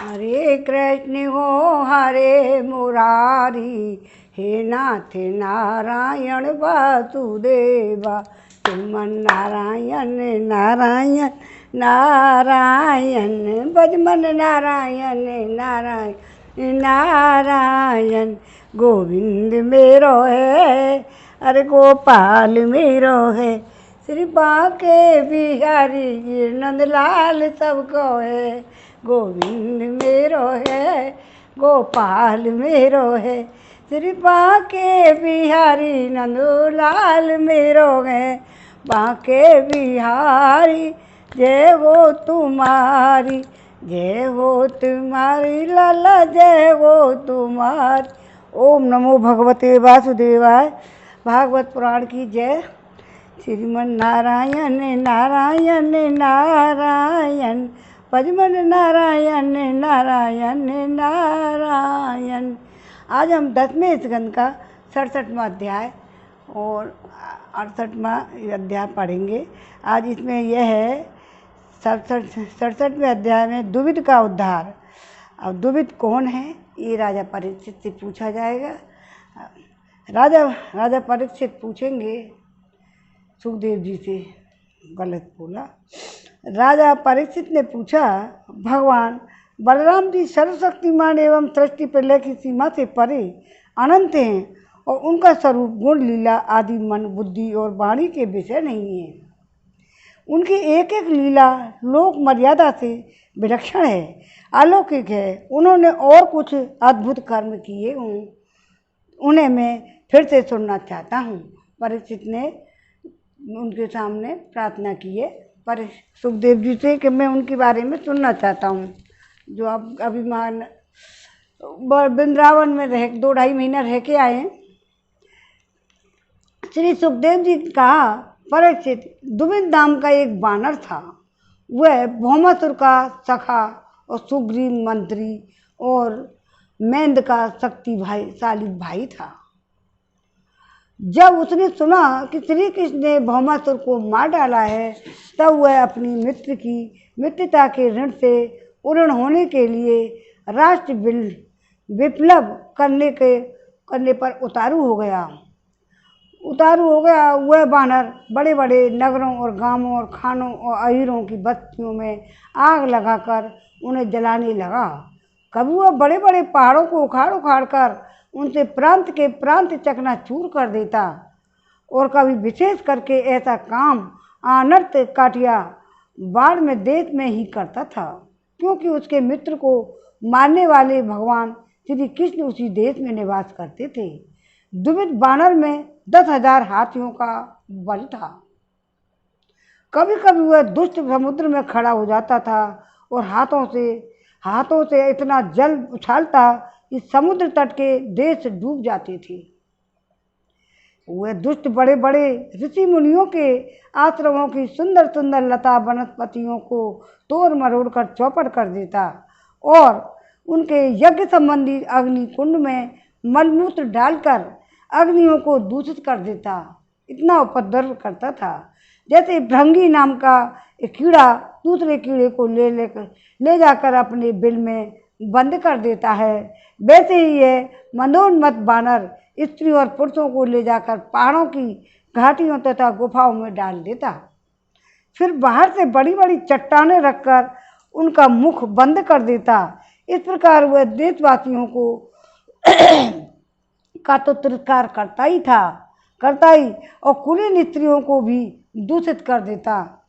हरे कृष्ण हो हरे मुरारी, हे नाथ नारायण वासुदेवा, श्रीमन नारायण नारायण नारायण, भजमन नारायण नारायण नारायण। गोविंद मेरो है, अरे गोपाल मेरो है, श्री बांके बिहारी नंदलाल सबको है। गोविंद मेरो है, गोपाल मेरो है, श्री बांके बिहारी नंदलाल मेरो है। बांके बिहारी जय हो तुम्हारी, जय हो तुम्हारी लाला, जय हो तुम्हारी। ओम नमो भगवते वासुदेवाय। भागवत पुराण की जय। श्रीमन नारायण नारायण नारायण, भजमन नारायण नारायण नारायण। आज हम 10वें स्कंद का 67वां अध्याय और 68वां अध्याय पढ़ेंगे। आज इसमें यह है 67वें अध्याय में दुविध का उद्धार। अब दुविध कौन है, ये राजा परीक्षित से पूछा जाएगा। राजा परीक्षित पूछेंगे सुखदेव जी से, गलत बोला। राजा परीक्षित ने पूछा, भगवान बलराम जी सर्वशक्तिमान एवं सृष्टि प्रलय की सीमा से परे अनंत हैं और उनका स्वरूप गुण लीला आदि मन बुद्धि और वाणी के विषय नहीं है। उनकी एक एक लीला लोक मर्यादा से विलक्षण है, अलौकिक है। उन्होंने और कुछ अद्भुत कर्म किए हों, उन्हें मैं फिर से सुनना चाहता हूँ। परीक्षित ने उनके सामने प्रार्थना की है पर सुखदेव जी से कि मैं उनके बारे में सुनना चाहता हूँ, जो अब अभिमान वृंदावन में रह 2-2.5 महीना रह के आए। श्री सुखदेव जी कहा, परीक्षित, दुविध नाम का एक बानर था। वह भौमासुर का सखा और सुग्रीव मंत्री और मेंद का शक्तिशाली भाई था। जब उसने सुना कि श्री कृष्ण ने भौमासुर को मार डाला है, तब वह अपनी मित्र की मित्रता के ऋण से पूर्ण होने के लिए राष्ट्र विप्लव करने पर उतारू हो गया। वह बानर बड़े बड़े नगरों और गांवों और खानों और अहीरों की बस्तियों में आग लगाकर उन्हें जलाने लगा। कभी वह बड़े बड़े पहाड़ों को उखाड़ कर उनसे प्रांत के प्रांत चकनाचूर कर देता और कभी विशेष करके ऐसा काम अनर्थ काटिया बाढ़ में देश में ही करता था, क्योंकि उसके मित्र को मारने वाले भगवान श्री कृष्ण उसी देश में निवास करते थे। दुविध बानर में 10,000 हाथियों का बल था। कभी कभी वह दुष्ट समुद्र में खड़ा हो जाता था और हाथों से इतना जल उछालता कि समुद्र तट के देश डूब जाते थे। वह दुष्ट बड़े बड़े ऋषि मुनियों के आश्रमों की सुंदर सुंदर लता वनस्पतियों को तोड़ मरोड़ कर चौपट कर देता और उनके यज्ञ संबंधी अग्नि कुंड में मलमूत्र डालकर अग्नियों को दूषित कर देता। इतना उपद्रव करता था जैसे भृंगी नाम का एक कीड़ा दूसरे कीड़े को ले जाकर अपने बिल में बंद कर देता है, वैसे ही यह मनोन्मत्त बानर स्त्री और पुरुषों को ले जाकर पहाड़ों की घाटियों तथा गुफाओं में डाल देता। फिर बाहर से बड़ी बड़ी चट्टानें रखकर उनका मुख बंद कर देता। इस प्रकार वह देशवासियों को का तो तिरस्कार करता ही और कुलीन स्त्रियों को भी दूषित कर देता।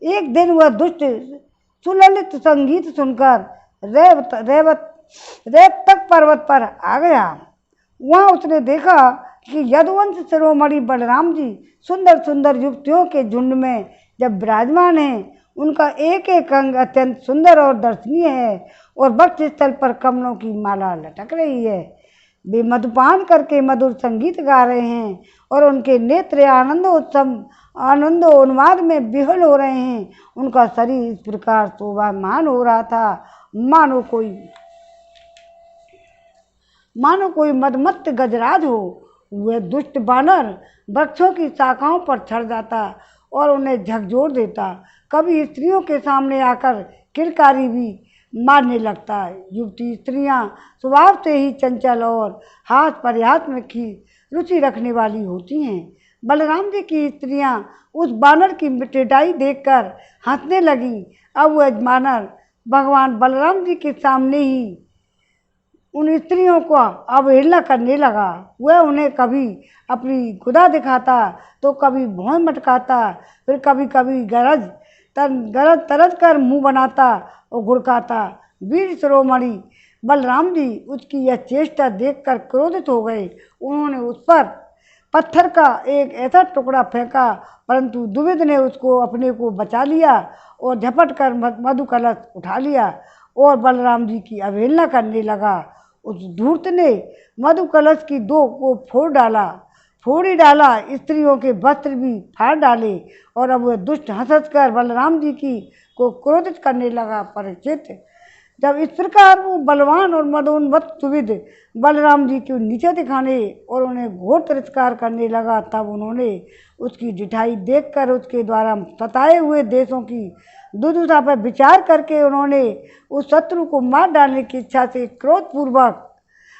एक दिन वह दुष्ट सुललित संगीत सुनकर रेवतक पर्वत पर आ गया। वहाँ उसने देखा कि यदुवंश शिरोमणि बलराम जी सुंदर सुंदर युवतियों के झुंड में जब विराजमान हैं, उनका एक एक अंग अत्यंत सुंदर और दर्शनीय है और वक्ष स्थल पर कमलों की माला लटक रही है। वे मधुपान करके मधुर संगीत गा रहे हैं और उनके नेत्र आनंदोन्माद में विह्वल हो रहे हैं। उनका शरीर इस प्रकार शोभामान हो रहा था मानो कोई मदमत्त गजराज हो। वह दुष्ट बानर वृक्षों की शाखाओं पर चढ़ जाता और उन्हें झकझोर देता। कभी स्त्रियों के सामने आकर किलकारी भी मारने लगता है। युवती स्त्रियां स्वभाव से ही चंचल और हाथ परिहास की रुचि रखने वाली होती हैं। बलराम जी की स्त्रियां उस बानर की पिटाई देखकर हंसने लगीं। अब वह बानर भगवान बलराम जी के सामने ही उन स्त्रियों को अवहेलना करने लगा। वह उन्हें कभी अपनी गुदा दिखाता तो कभी भौं मटकाता, फिर कभी कभी गरज तरज कर मुंह बनाता और गुड़काता। वीर शिरोमणि बलराम जी उसकी यह चेष्टा देखकर क्रोधित हो गए। उन्होंने उस पर पत्थर का एक ऐसा टुकड़ा फेंका, परंतु द्विविद ने उसको अपने को बचा लिया और झपट कर मधु कलश उठा लिया और बलराम जी की अवहेलना करने लगा। उस धूर्त ने मधु कलश की दो को फोड़ ही डाला, स्त्रियों के वस्त्र भी फाड़ डाले और अब वह दुष्ट हंस कर बलराम जी की को क्रोधित करने लगा। परीक्षित, जब इस प्रकार वो बलवान और मदोन्मत्त द्विविद बलराम जी को नीचे दिखाने और उन्हें घोर तिरस्कार करने लगा, तब उन्होंने उसकी ढिठाई देखकर उसके द्वारा सताए हुए देशों की दुर्दशा पर विचार करके उन्होंने उस शत्रु को मार डालने की इच्छा से क्रोधपूर्वक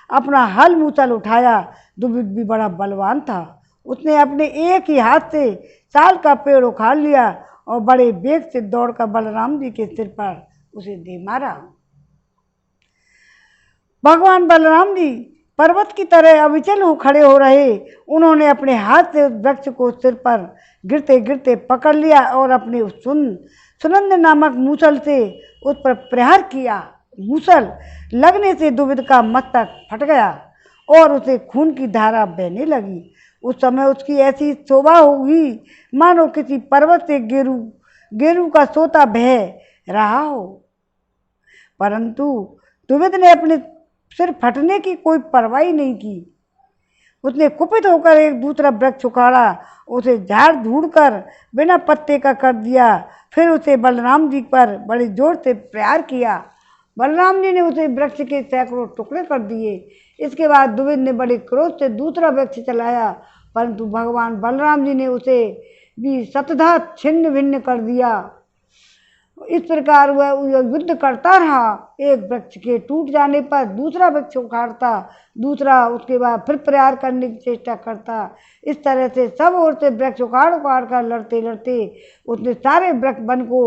अपना हल मूसल उठाया। द्विविद भी बड़ा बलवान था। उसने अपने एक ही हाथ से साल का पेड़ उखाड़ लिया और बड़े वेग से दौड़कर बलराम जी के सिर पर उसे दे मारा। भगवान बलराम जी पर्वत की तरह अविचल हो खड़े हो रहे। उन्होंने अपने हाथ से उस वृक्ष को सिर पर गिरते गिरते पकड़ लिया और अपने सुनंद नामक मूसल से उस पर प्रहार किया। मूसल लगने से द्विविद का मस्तक फट गया और उसे खून की धारा बहने लगी। उस समय उसकी ऐसी शोभा हुई मानो किसी पर्वत से गेरू का सोता बह रहा हो। परंतु द्विविद ने अपने सिर फटने की कोई परवाह नहीं की। उसने कुपित होकर एक दूसरा वृक्ष उखाड़ा, उसे झाड़ झूड़ कर बिना पत्ते का कर दिया। फिर उसे बलराम जी पर बड़े जोर से प्रहार किया। बलराम जी ने उसे वृक्ष के सैकड़ों टुकड़े कर दिए। इसके बाद द्विविद ने बड़े क्रोध से दूसरा वृक्ष चलाया, परंतु भगवान बलराम जी ने उसे भी शतधा छिन्न भिन्न कर दिया। इस प्रकार वह युद्ध करता रहा। एक वृक्ष के टूट जाने पर दूसरा वृक्ष उखाड़ता, दूसरा उसके बाद फिर प्रहार करने की चेष्टा करता। इस तरह से सब ओर से वृक्ष उखाड़ कर लड़ते लड़ते उसने सारे वन को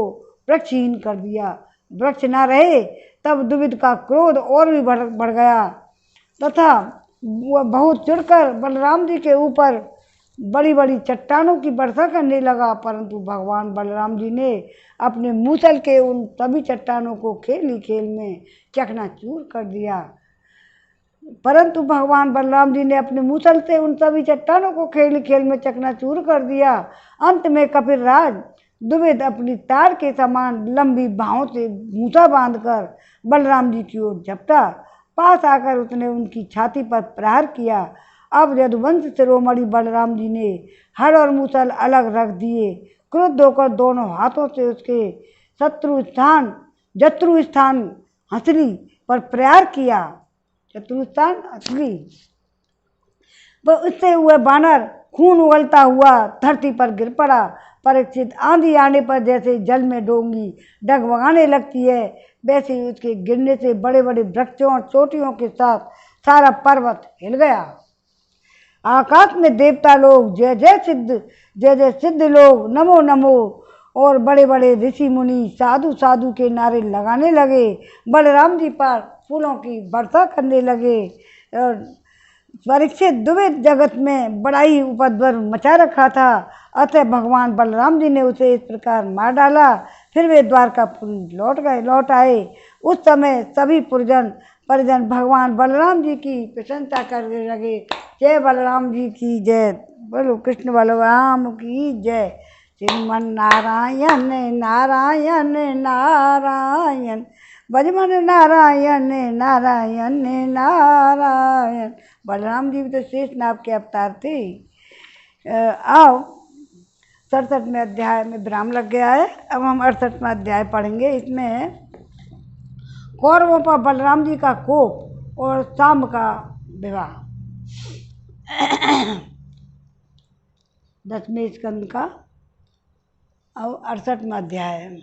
वृक्षहीन कर दिया। वृक्ष न रहे तब द्विविद का क्रोध और भी बढ़ गया तथा वह बहुत चिढ़कर बलराम जी के ऊपर बड़ी बड़ी चट्टानों की वर्षा करने लगा। परंतु भगवान बलराम जी ने अपने मूसल के उन सभी चट्टानों को खेल ही खेल में चकनाचूर कर दिया। परंतु भगवान बलराम जी ने अपने मूसल से उन सभी चट्टानों को खेल ही खेल में चकनाचूर कर दिया। अंत में कपिलराज द्विविद अपनी तार के समान लंबी बाहों से मूसा बांधकर बलराम जी की ओर झपटा। पास आकर उसने उनकी छाती पर प्रहार किया। अब यदुवंश शिरोमणि बलराम जी ने हर और मूसल अलग रख दिए। क्रुद्ध होकर दोनों हाथों से उसके जत्रु स्थान हंसली पर प्रहार किया। शत्रु स्थान हंसली पर उससे हुए बानर खून उगलता हुआ धरती पर गिर पड़ा। परीक्षित, आंधी आने पर जैसे जल में डोंगी डगमगाने लगती है, वैसे ही उसके गिरने से बड़े बड़े वृक्षों और चोटियों के साथ सारा पर्वत हिल गया। आकाश में देवता लोग जय जय सिद्ध लोग नमो नमो और बड़े बड़े ऋषि मुनि साधु साधु के नारे लगाने लगे। बलराम जी पर फूलों की वर्षा करने लगे। और परीक्षित, द्विविद जगत में बड़ा ही उपद्रव मचा रखा था, अतः भगवान बलराम जी ने उसे इस प्रकार मार डाला। फिर वे द्वारकापुरी लौट आए। उस समय सभी परिजन भगवान बलराम जी की प्रशंसा करने लगे। जय बलराम जी की जय, बोलो कृष्ण बलराम की जय। श्रीमन नारायण नारायण नारायण, बजमन नारायण नारायण नारायण। बलराम जी भी तो शेष नाग के अवतार थे। आओ 67वें अध्याय में विराम लग गया है। अब हम 68वां अध्याय पढ़ेंगे। इसमें कौरवों पर बलराम जी का कोप और शाम का विवाह। 10वें स्कंद का अब 68वां अध्याय है।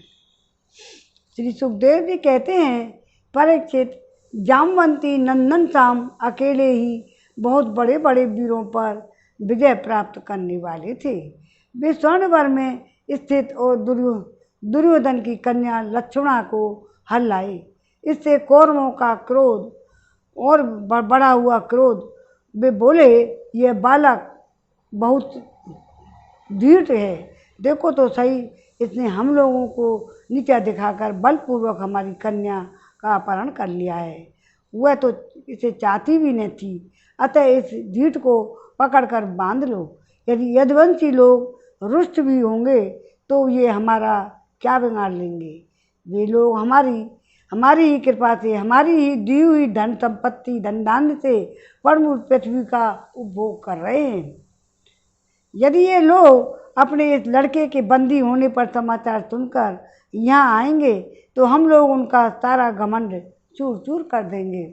श्री सुखदेव जी कहते हैं, परीक्षित, जामवंती नंदन श्याम अकेले ही बहुत बड़े बड़े वीरों पर विजय प्राप्त करने वाले थे। वे स्वर्णवर में स्थित और दुर्योधन की कन्या लक्ष्मणा को हल लाए। इससे कौरवों का क्रोध और बढ़ा हुआ क्रोध। वे बोले, यह बालक बहुत धीट है, देखो तो सही, इसने हम लोगों को नीचा दिखाकर बलपूर्वक हमारी कन्या का अपहरण कर लिया है। वह तो इसे चाहती भी नहीं थी, अतः इस धीट को पकड़कर बांध लो। यदि यदुवंशी लोग रुष्ट भी होंगे तो ये हमारा क्या बिगाड़ लेंगे। वे लोग हमारी ही कृपा से, हमारी ही दी हुई धन संपत्ति धनधान्य से परम पृथ्वी का उपभोग कर रहे हैं। यदि ये लोग अपने इस लड़के के बंदी होने पर समाचार सुनकर यहाँ आएंगे तो हम लोग उनका सारा घमंड चूर चूर कर देंगे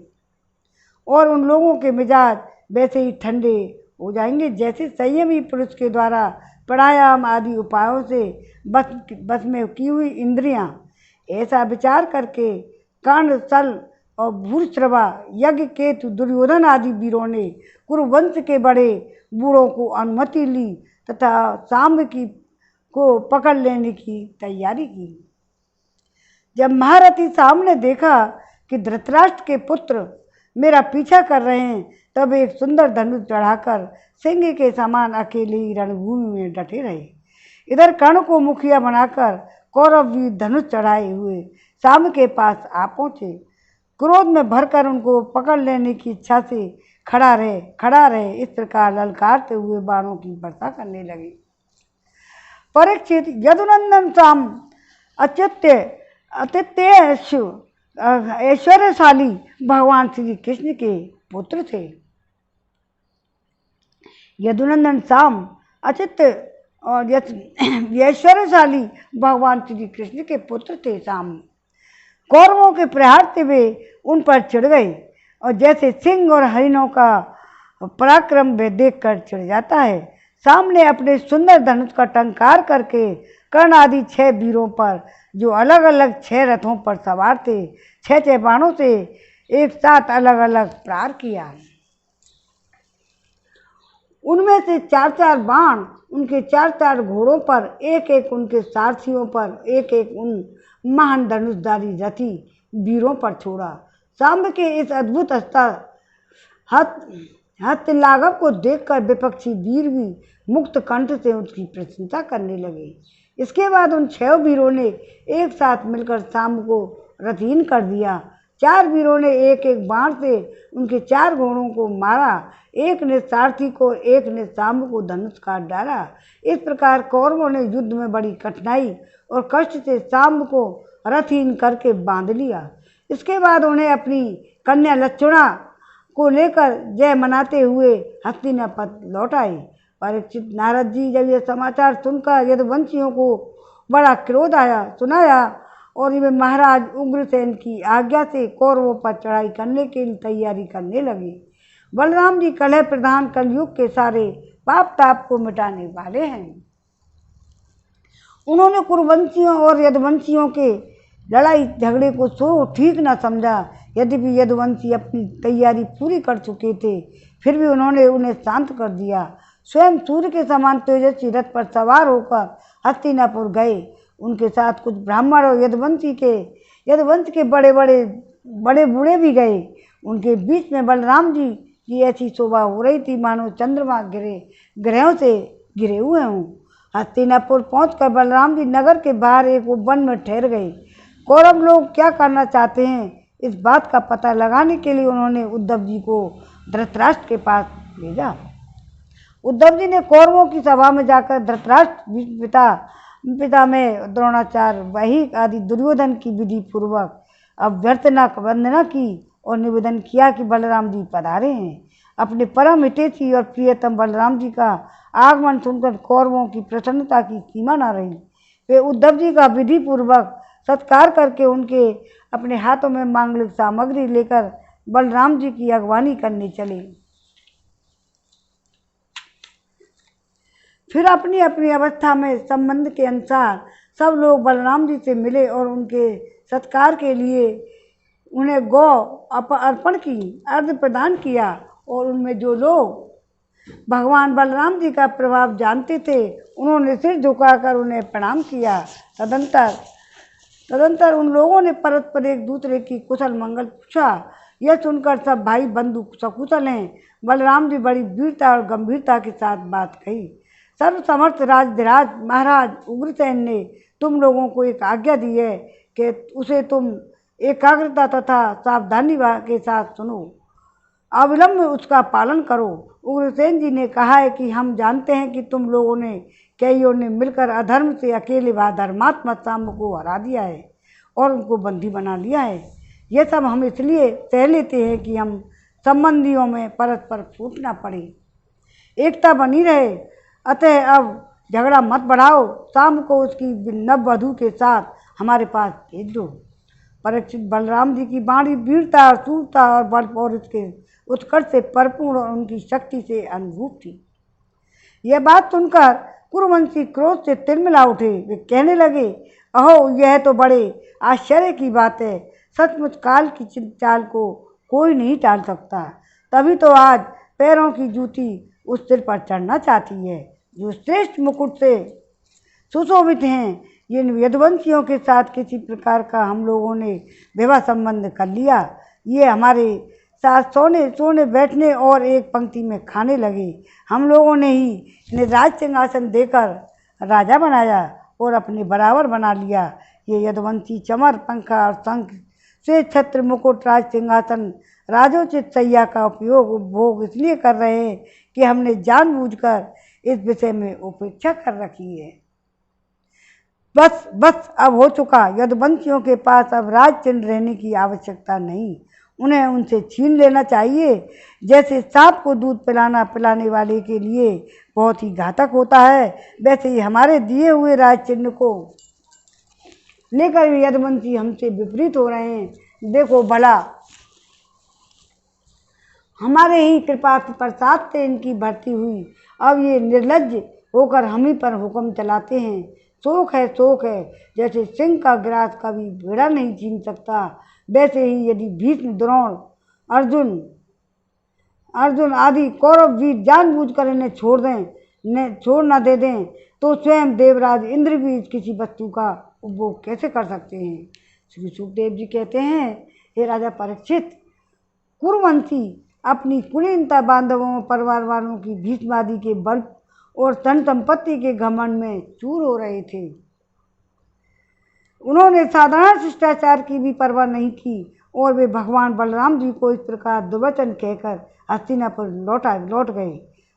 और उन लोगों के मिजाज वैसे ही ठंडे हो जाएंगे जैसे संयमी पुरुष के द्वारा प्राणायाम आदि उपायों से बस में की हुई इंद्रियां। ऐसा विचार करके कर्ण, सल और भूरिश्रवा, यज्ञ, केतु, दुर्योधन आदि वीरों ने कुरुवंश के बड़े बूढ़ों को अनुमति ली तथा सांब को पकड़ लेने की तैयारी की। जब महारथी सांब ने देखा कि धृतराष्ट्र के पुत्र मेरा पीछा कर रहे हैं, तब एक सुंदर धनुष चढ़ाकर सिंह के समान अकेले ही रणभूमि में डटे रहे। इधर कर्ण को मुखिया बनाकर कौरव वीर धनुष चढ़ाए हुए सांब के पास आ पहुँचे। क्रोध में भरकर उनको पकड़ लेने की इच्छा से खड़ा रहे। इस प्रकार ललकारते हुए बाणों की वर्षा करने लगे। परीक्षित, यदुनंदन श्याम अतिथ्य ऐश्वर्यशाली भगवान श्री कृष्ण के पुत्र थे। यदुनंदन श्याम अचित्य और ऐश्वर्यशाली भगवान श्री कृष्ण के पुत्र थे। श्याम कौरवों के प्रहार से वे उन पर चिढ़ गए और जैसे सिंह और हरिणों का पराक्रम वे देखकर चिढ़ जाता है। श्याम ने अपने सुंदर धनुष का टंकार करके कर्ण आदि 6 वीरों पर, जो अलग अलग 6 रथों पर सवार थे, 6 बाणों से एक साथ अलग अलग प्रहार किया। उनमें से 4 बाण उनके 4 घोड़ों पर, एक उनके सारथियों पर, एक उन महान धनुषधारी रथी वीरों पर छोड़ा। सांब के इस अद्भुत हस्तलाघव को देखकर विपक्षी वीर भी मुक्त कंठ से उसकी प्रशंसा करने लगे। इसके बाद उन 6 वीरों ने एक साथ मिलकर सांब को रथहीन कर दिया। 4 वीरों ने एक बाण से उनके 4 घोड़ों को मारा। एक ने सारथी को, एक ने सांब को धनुष काट डाला। इस प्रकार कौरवों ने युद्ध में बड़ी कठिनाई और कष्ट से सांब को रथहीन करके बांध लिया। इसके बाद उन्हें अपनी कन्या लक्ष्मणा को लेकर जय मनाते हुए हस्तिनापुर लौट आए। परीक्षित, नारद जी जब यह समाचार सुनकर यदुवंशियों को बड़ा क्रोध सुनाया और वे महाराज उग्रसेन की आज्ञा से कौरवों पर चढ़ाई करने की तैयारी करने लगे। बलराम जी कलह प्रधान कलयुग के सारे पाप ताप को मिटाने वाले हैं। उन्होंने कुरुवंशियों और यदुवंशियों के लड़ाई झगड़े को सो ठीक न समझा। यद्यपि यदुवंशी अपनी तैयारी पूरी कर चुके थे, फिर भी उन्होंने उन्हें शांत कर दिया। स्वयं सूर्य के समान तेजस्वी रथ पर सवार होकर हस्तिनापुर गए। उनके साथ कुछ ब्राह्मण और यदुवंश के बड़े बूढ़े भी गए। उनके बीच में बलराम जी की ऐसी शोभा हो रही थी मानो चंद्रमा ग्रहों से गिरे हुए हों। हस्तिनापुर पहुंचकर बलराम जी नगर के बाहर एक वन में ठहर गए। कौरव लोग क्या करना चाहते हैं, इस बात का पता लगाने के लिए उन्होंने उद्धव जी को धृतराष्ट्र के पास भेजा। उद्धव जी ने कौरवों की सभा में जाकर धृतराष्ट्र पिता में द्रोणाचार्य, वही आदि दुर्योधन की विधि पूर्वक अभ्यर्थना वंदना की और निवेदन किया कि बलराम जी पधारे हैं। अपने परम हितैषी और प्रियतम बलराम जी का आगमन सुनकर कौरवों की प्रसन्नता की सीमा न रही। वे उद्धव जी का विधि पूर्वक सत्कार करके उनके अपने हाथों में मांगलिक सामग्री लेकर बलराम जी की अगवानी करने चले। फिर अपनी अपनी अवस्था में संबंध के अनुसार सब लोग बलराम जी से मिले और उनके सत्कार के लिए उन्हें गौ अर्पण की, अर्घ्य प्रदान किया और उनमें जो लोग भगवान बलराम जी का प्रभाव जानते थे उन्होंने सिर झुकाकर उन्हें प्रणाम किया। तदंतर उन लोगों ने परस्पर एक दूसरे की कुशल मंगल पूछा। यह सुनकर सब भाई बंधु सकुशल हैं। बलराम जी बड़ी वीरता और गंभीरता के साथ बात कही। सर्वसमर्थ राजधिराज महाराज उग्रसेन ने तुम लोगों को एक आज्ञा दी है कि उसे तुम एकाग्रता तथा सावधानी के साथ सुनो, अविलंब उसका पालन करो। उग्रसेन जी ने कहा है कि हम जानते हैं कि तुम लोगों ने कईयों ने मिलकर अधर्म से अकेले व धर्मात्मा शाम को हरा दिया है और उनको बंदी बना लिया है। ये सब हम इसलिए सह लेते हैं कि हम संबंधियों में परस्पर फूट ना पड़े, एकता बनी रहे। अतः अब झगड़ा मत बढ़ाओ, शाम को उसकी नववधू के साथ हमारे पास भेज दो। परीक्षित बलराम जी की वाणी वीरता और शूरता और बल और उसके उत्कर्ष से परिपूर्ण और उनकी शक्ति से अनुभूत थी। यह बात सुनकर कुरुवंशी क्रोध से तिलमिला उठे। वे कहने लगे, अहो यह तो बड़े आश्चर्य की बात है। सचमुच काल की चाल को कोई नहीं टाल सकता। तभी तो आज पैरों की जूती उस सिर पर चढ़ना चाहती है जो श्रेष्ठ मुकुट से सुशोभित हैं। इन यदुवंशियों के साथ किसी प्रकार का हम लोगों ने विवाह संबंध कर लिया। ये हमारे साथ सोने बैठने और एक पंक्ति में खाने लगे। हम लोगों ने ही इन्हें राज सिंहासन देकर राजा बनाया और अपने बराबर बना लिया। ये यदुवंशी चमर, पंखा और शंख से छत्र, मुकुट, राज सिंहासन, राजोचित सैया का उपभोग इसलिए कर रहे हैं कि हमने जानबूझकर इस विषय में उपेक्षा कर रखी है। बस अब हो चुका। यदुवंशियों के पास अब राज चिन्ह रहने की आवश्यकता नहीं। उन्हें उनसे छीन लेना चाहिए। जैसे सांप को दूध पिलाने वाले के लिए बहुत ही घातक होता है, वैसे ही हमारे दिए हुए राज चिन्ह को लेकर यदुवंशी हमसे विपरीत हो रहे हैं। देखो भला, हमारे ही कृपा प्रसाद से इनकी भर्ती हुई, अब ये निर्लज्ज होकर हम ही पर हुक्म चलाते हैं। शोक है। जैसे सिंह का ग्रास कभी भेड़ा नहीं छीन सकता, वैसे ही यदि भीष्म, द्रोण, अर्जुन आदि कौरव वीर जानबूझकर इन्हें छोड़ न दे दें तो स्वयं देवराज इंद्र भी किसी वस्तु का उपभोग कैसे कर सकते हैं। श्री सुखदेव जी कहते हैं, हे राजा परीक्षित, कुरुवंशी अपनी कुलीनता, बांधवों, परिवार वालों की, भीष्म आदि के बल और धन संपत्ति के घमंड में चूर हो रहे थे। उन्होंने साधारण शिष्टाचार की भी परवाह नहीं की और वे भगवान बलराम जी को इस प्रकार दुर्वचन कहकर हस्तिनापुर लौट गए।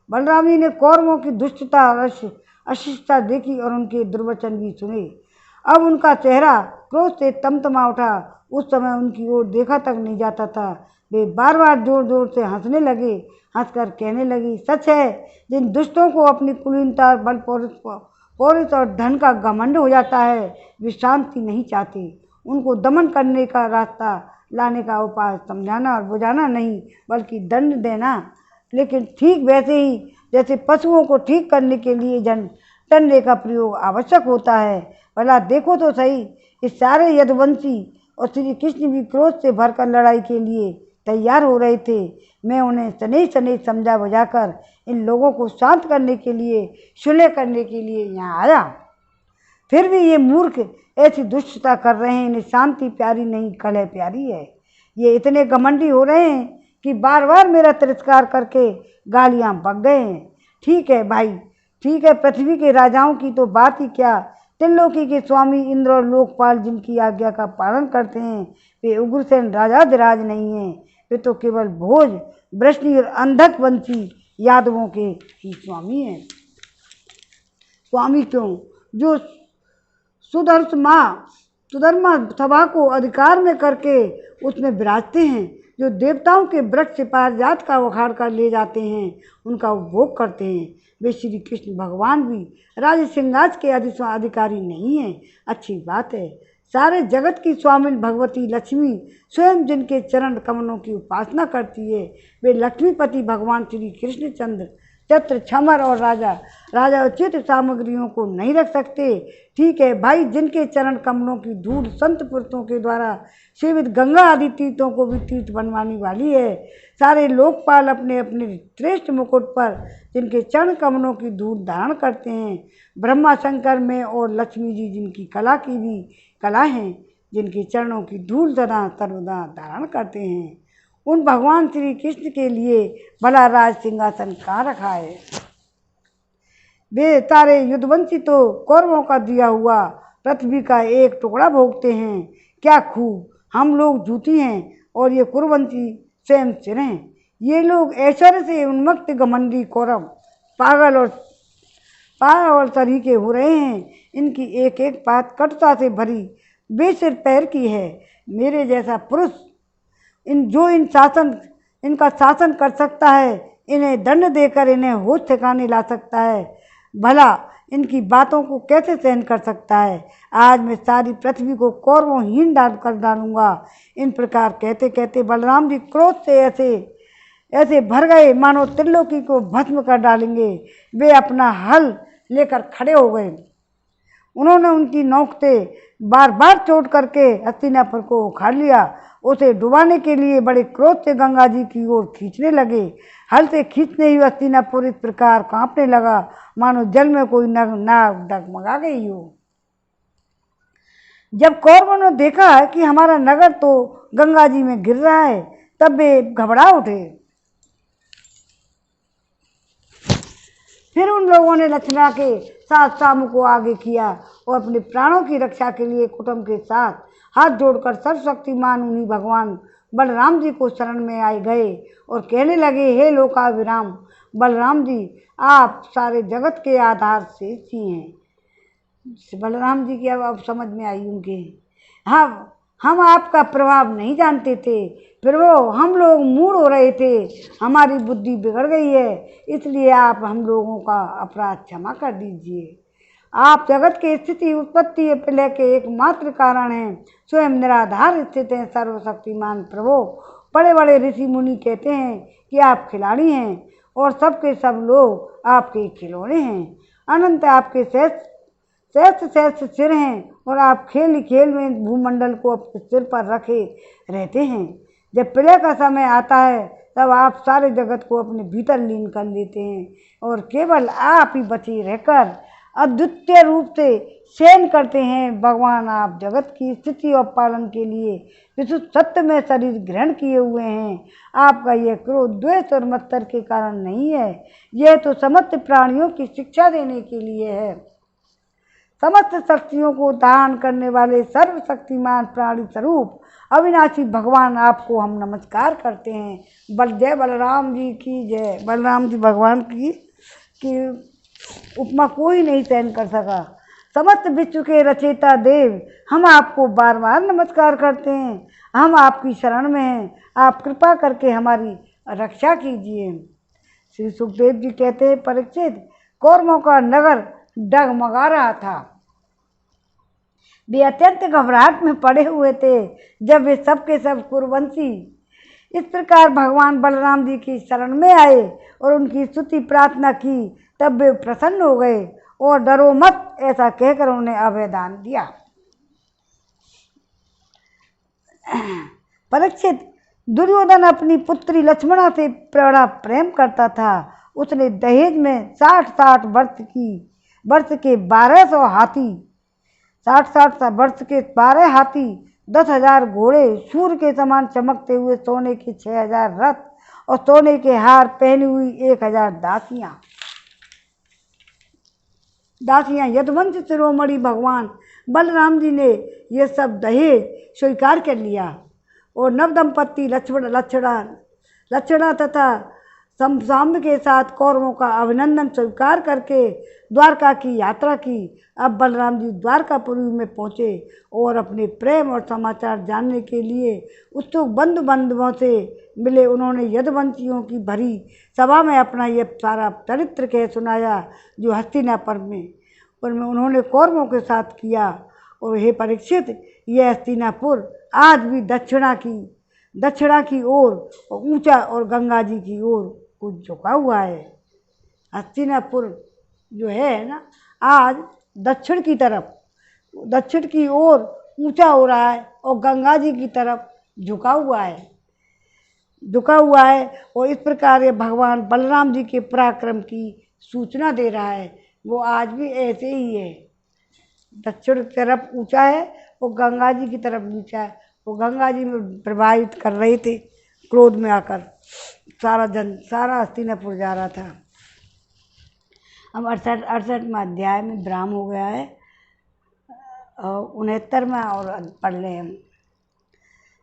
बलराम जी ने कौरवों की दुष्टता और अशिष्टता देखी और उनके दुर्वचन भी सुने। अब उनका चेहरा क्रोध से तमतमा उठा। उस समय उनकी ओर देखा तक नहीं जाता था। वे बार बार जोर जोर से हंसने लगे। हंसकर कहने लगी, सच है, जिन दुष्टों को अपनी कुलीनता, बल, पौरुष और धन का घमंड हो जाता है, वे शांति नहीं चाहते। उनको दमन करने का रास्ता लाने का उपाय समझाना और बुझाना नहीं, बल्कि दंड देना। लेकिन ठीक वैसे ही जैसे पशुओं को ठीक करने के लिए डंडे का प्रयोग आवश्यक होता है। भला देखो तो सही, इस सारे यदुवंशी और श्री कृष्ण भी क्रोध से भरकर लड़ाई के लिए तैयार हो रहे थे। मैं उन्हें सनेह समझा बुझाकर इन लोगों को शांत करने के लिए, सुलह करने के लिए यहाँ आया। फिर भी ये मूर्ख ऐसी दुष्टता कर रहे हैं। इन्हें शांति प्यारी नहीं, कलह प्यारी है। ये इतने घमंडी हो रहे हैं कि बार बार मेरा तिरस्कार करके गालियाँ बक गए हैं। ठीक है भाई, ठीक है, पृथ्वी के राजाओं की तो बात ही क्या, त्रिलोकी के स्वामी इंद्र और लोकपाल जिनकी आज्ञा का पालन करते हैं, वे उग्रसेन राजाधिराज नहीं हैं। वे तो केवल भोज, वृष्णि और अंधक वंशी यादवों के ही स्वामी हैं। स्वामी क्यों, जो सुधर्मा सभा को अधिकार में करके उसमें विराजते हैं, जो देवताओं के वृक्ष से पारिजात का उखाड़ कर ले जाते हैं, उनका उपभोग करते हैं। वे श्री कृष्ण भगवान भी राज सिंहासन के अधिकारी नहीं हैं। अच्छी बात है। सारे जगत की स्वामिन भगवती लक्ष्मी स्वयं जिनके चरण कमलों की उपासना करती है, वे लक्ष्मीपति भगवान श्री कृष्णचंद्र छत्र छमर और राजा राजा उचित सामग्रियों को नहीं रख सकते। ठीक है भाई, जिनके चरण कमलों की धूल संत पुरुषों के द्वारा सेवित गंगा आदि तीर्थों को भी तीर्थ बनवाने वाली है। सारे लोकपाल अपने अपने श्रेष्ठ मुकुट पर जिनके चरण कमलों की धूल धारण करते हैं, ब्रह्मा शंकर में और लक्ष्मी जी जिनकी कला की भी कला हैं, जिनके चरणों की धूल सदा सर्वदा धारण करते हैं, उन भगवान श्री कृष्ण के लिए भला राज सिंहासन कहाँ रखा है। वे तारे युद्धवंशी तो कौरवों का दिया हुआ पृथ्वी का एक टुकड़ा भोगते हैं। क्या खूब हम लोग जूती हैं और ये कुरुवंशी स्वयं सिर हैं। ये लोग ऐश्वर्य से उन्मत्त घमंडी कौरव पागल और तरीके हो रहे हैं। इनकी एक एक बात कटुता से भरी बेसिर पैर की है। मेरे जैसा पुरुष इनका शासन कर सकता है, इन्हें दंड देकर इन्हें होश ठिकाने ला सकता है, भला इनकी बातों को कैसे सहन कर सकता है। आज मैं सारी पृथ्वी को कौरवहीन कर डालूंगा। इन प्रकार कहते कहते बलराम जी क्रोध से ऐसे भर गए मानो त्रिलोकी को भस्म कर डालेंगे। वे अपना हल लेकर खड़े हो गए। उन्होंने उनकी नोक से बार बार चोट करके हस्तिनापुर को उखाड़ लिया। उसे डुबाने के लिए बड़े क्रोध से गंगा जी की ओर खींचने लगे। हल से खींचने ही हस्तिनापुर इस प्रकार कांपने लगा मानो जल में कोई नाव डगमगा गई हो। जब कौरवों ने देखा कि हमारा नगर तो गंगा जी में गिर रहा है, तब वे घबरा उठे। फिर उन लोगों ने लक्ष्मण के साथ शाम को आगे किया और अपने प्राणों की रक्षा के लिए कुटुंब के साथ हाथ जोड़कर सर्वशक्तिमान उन्हीं भगवान बलराम जी को शरण में आए गए और कहने लगे, हे लोकाभिराम बलराम जी, आप सारे जगत के आधार से ही हैं। बलराम जी की अब समझ में आई उनके। हम आपका प्रभाव नहीं जानते थे, फिर वो हम लोग मूढ़ हो रहे थे, हमारी बुद्धि बिगड़ गई है, इसलिए आप हम लोगों का अपराध क्षमा कर दीजिए। आप जगत की स्थिति उत्पत्ति प्रलय के एकमात्र कारण हैं, स्वयं निराधार स्थित हैं। सर्वशक्तिमान प्रभु, बड़े बड़े ऋषि मुनि कहते हैं कि आप खिलाड़ी हैं और सबके सब लोग आपके खिलौने हैं। अनंत आपके श्रेष्ठ सिर हैं और आप खेल खेल में भूमंडल को अपने सिर पर रखे रहते हैं। जब प्रलय का समय आता है तब आप सारे जगत को अपने भीतर लीन कर लेते हैं और केवल आप ही बचे रहकर अद्वितीय रूप से शयन करते हैं। भगवान, आप जगत की स्थिति और पालन के लिए विशुद्ध सत्य में शरीर ग्रहण किए हुए हैं। आपका यह क्रोध द्वेष और मत्सर के कारण नहीं है, यह तो समस्त प्राणियों की शिक्षा देने के लिए है। समस्त शक्तियों को धारण करने वाले सर्वशक्तिमान प्राणी स्वरूप अविनाशी भगवान, आपको हम नमस्कार करते हैं। जय बलराम जी की जय। बलराम जी भगवान की उपमा कोई नहीं सहन कर सका। समस्त विश्व के रचयिता देव, हम आपको बार बार नमस्कार करते हैं। हम आपकी शरण में हैं, आप कृपा करके हमारी रक्षा कीजिए। श्री सुखदेव जी कहते हैं, परीक्षित, कौरवों का नगर डगमगा रहा था। वे अत्यंत घबराहट में पड़े हुए थे जब वे सबके सब कुरुवंशी इस प्रकार भगवान बलराम जी की शरण में आए और उनकी स्तुति प्रार्थना की। तब वे प्रसन्न हो गए और डरो मत ऐसा कहकर उन्हें अभयदान दिया। परीक्षित, दुर्योधन अपनी पुत्री लक्ष्मणा से बड़ा प्रेम करता था। उसने दहेज में 60 वर्ष के 1200 हाथी, 60 वर्ष के 12 हाथी, 10,000 घोड़े, सूर्य के समान चमकते हुए सोने के 6,000 रथ और सोने के हार पहनी हुई 1,000 दासियां यदुवंश शिरोमणि भगवान बलराम जी ने यह सब दहेज स्वीकार कर लिया और नवदंपति लक्ष्मणा तथा संसाम्ब के साथ कौरवों का अभिनंदन स्वीकार करके द्वारका की यात्रा की। अब बलराम जी द्वारकापुरी में पहुँचे और अपने प्रेम और समाचार जानने के लिए उत्सुक बंधु बांधवों से मिले। उन्होंने यदुवंशियों की भरी सभा में अपना यह सारा चरित्र कह सुनाया जो हस्तिनापुर में उन्होंने कौरवों के साथ किया। और हे परीक्षित, यह हस्तिनापुर आज भी दक्षिणा की ओर ऊंचा और गंगा जी की ओर कुछ झुका हुआ है। हस्तिनापुर जो है ना आज दक्षिण की ओर ऊंचा हो रहा है और गंगा जी की तरफ झुका हुआ है और इस प्रकार ये भगवान बलराम जी के पराक्रम की सूचना दे रहा है। वो आज भी ऐसे ही है, दक्षिण की तरफ ऊंचा है और गंगा जी की तरफ नीचा है। वो गंगा जी में प्रवाहित कर रहे थे, क्रोध में आकर सारा हस्तिनापुर जा रहा था। अब 68वां अध्याय में विराम हो गया है और 69वां और पढ़ लें हम।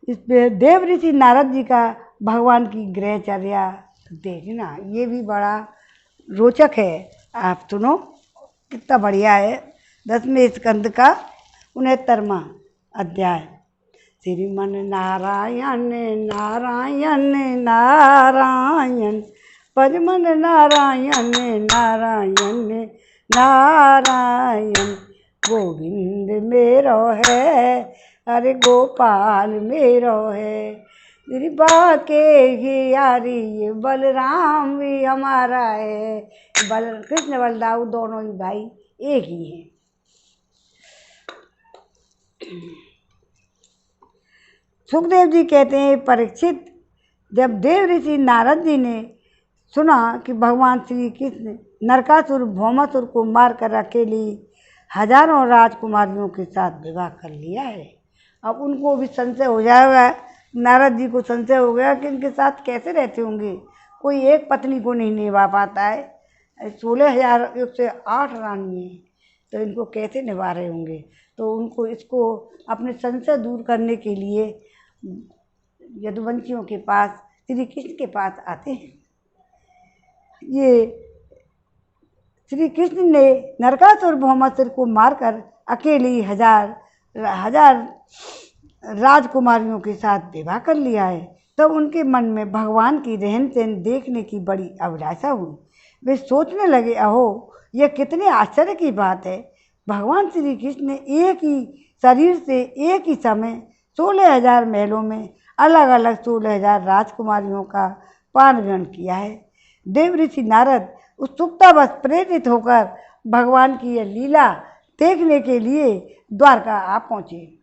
इसमें देव ऋषि नारद जी का भगवान की गृहचर्या देखना, ये भी बड़ा रोचक है। आप सुनो कितना बढ़िया है। 10वें स्कंद का 69वां अध्याय। श्रीमन नारायण नारायण नारायण, पद्मन नारायण नारायण नारायण, गोविंद मेरो है अरे गोपाल मेरो है। कृपा के ही यारी ये बलराम भी हमारा है। कृष्ण बलदाऊ दोनों ही भाई एक ही हैं। सुखदेव जी कहते हैं, परीक्षित, जब देव ऋषि नारद जी ने सुना कि भगवान श्री कृष्ण नरकासुर भौमासुर को मारकर अकेली हजारों राजकुमारियों के साथ विवाह कर लिया है, अब उनको भी संशय हो जाएगा। नारद जी को संशय हो गया कि इनके साथ कैसे रहते होंगे, कोई एक पत्नी को नहीं निभा पाता है, 16,008 रानी हैं, तो इनको कैसे निभा रहे होंगे। तो उनको इसको अपने संशय दूर करने के लिए यदुवंशियों के पास, श्री कृष्ण के पास आते हैं। ये श्री कृष्ण ने नरकासुर भौमासुर को मारकर अकेली हजार राजकुमारियों के साथ विवाह कर लिया है। तब उनके मन में भगवान की रहन सहन देखने की बड़ी अभिलाषा हुई। वे सोचने लगे, अहो यह कितने आश्चर्य की बात है, भगवान श्री कृष्ण ने एक ही शरीर से एक ही समय 16,000 महलों में अलग अलग 16,000 राजकुमारियों का पान ग्रहण किया है। देव ऋषि नारद उत्सुकतावश प्रेरित होकर भगवान की यह लीला देखने के लिए द्वारका आ पहुँचे।